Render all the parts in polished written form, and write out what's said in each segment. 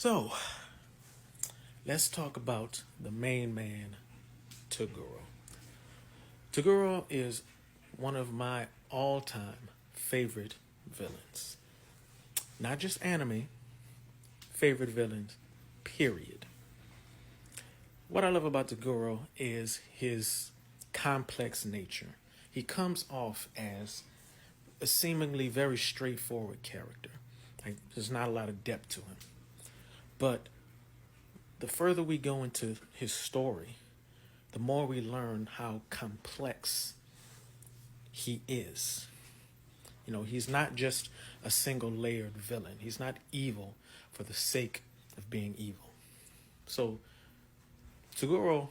So, let's talk about the main man, Toguro. Toguro is one of my all time favorite villains. Not just anime, favorite villains, period. What I love about Toguro is his complex nature. He comes off as a seemingly very straightforward character. Like, there's not a lot of depth to him. But the further we go into his story, the more we learn how complex he is. You know, he's not just a single layered villain. He's not evil for the sake of being evil. So, Toguro,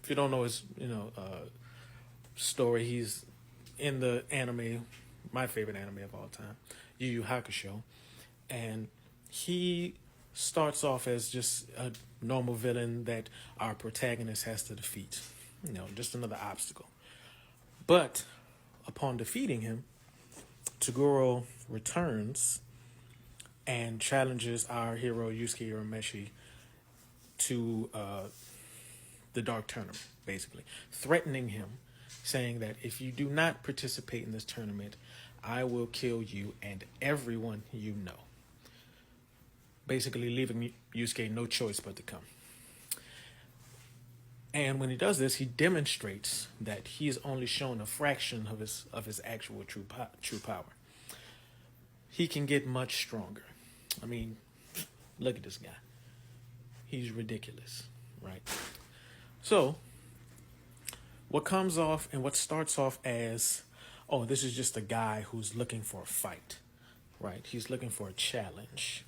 if you don't know his, story, he's in the anime, my favorite anime of all time, Yu Yu Hakusho, and he starts off as just a normal villain that our protagonist has to defeat. You know, just another obstacle. But upon defeating him, Toguro returns and challenges our hero Yusuke Urameshi to the Dark Tournament, basically, threatening him, saying that if you do not participate in this tournament, I will kill you and everyone you know. Basically, leaving Yusuke no choice but to come. And when he does this, he demonstrates that he is only shown a fraction of his actual true power. He can get much stronger. I mean, look at this guy. He's ridiculous, right? So, what comes off and what starts off as, oh, this is just a guy who's looking for a fight, right? He's looking for a challenge.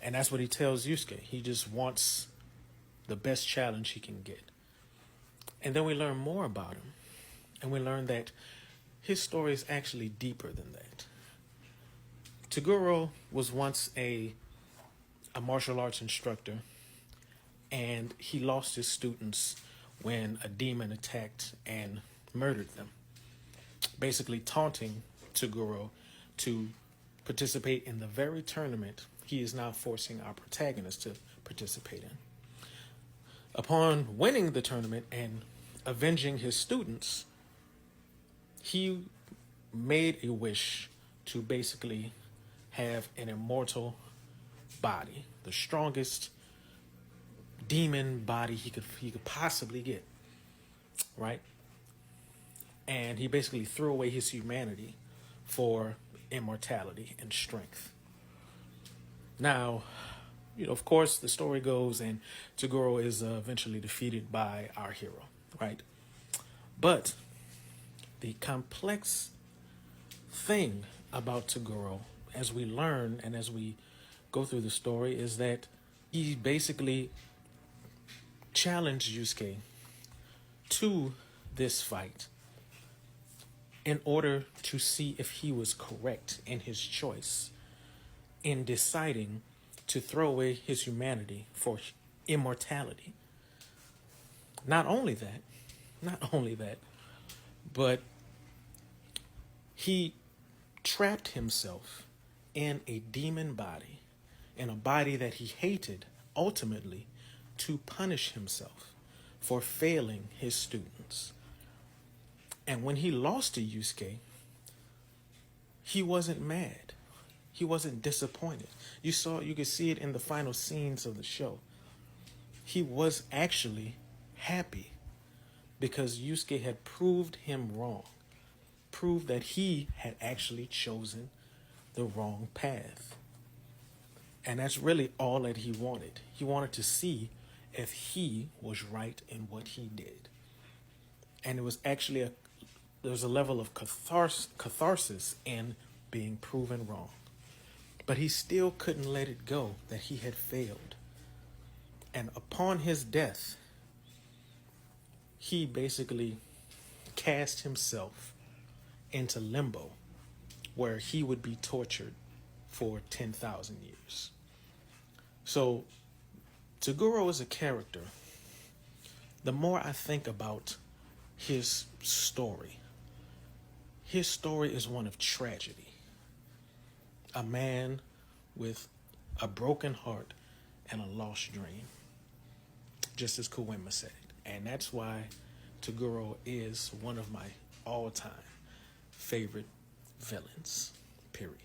And that's what he tells Yusuke. He just wants the best challenge he can get. And then we learn more about him. And we learn that his story is actually deeper than that. Toguro was once a martial arts instructor, and he lost his students when a demon attacked and murdered them, basically taunting Toguro to participate in the very tournament he is now forcing our protagonist to participate in. Upon winning the tournament and avenging his students, he made a wish to basically have an immortal body, the strongest demon body he could possibly get, right? And he basically threw away his humanity for immortality and strength. Now, of course, the story goes and Toguro is eventually defeated by our hero, right? But the complex thing about Toguro, as we learn and as we go through the story, is that he basically challenged Yusuke to this fight in order to see if he was correct in his choice in deciding to throw away his humanity for immortality. Not only that, but he trapped himself in a demon body, in a body that he hated, ultimately to punish himself for failing his students. And when he lost to Yusuke, he wasn't mad. He wasn't disappointed. You could see it in the final scenes of the show. He was actually happy because Yusuke had proved him wrong, proved that he had actually chosen the wrong path. And that's really all that he wanted. He wanted to see if he was right in what he did. And it was actually there's a level of catharsis in being proven wrong. But he still couldn't let it go that he had failed. And upon his death, he basically cast himself into limbo, where he would be tortured for 10,000 years. So, Toguro is a character. The more I think about his story is one of tragedy. A man with a broken heart, and a lost dream, just as Kawema said. And that's why Toguro is one of my all-time favorite villains, period.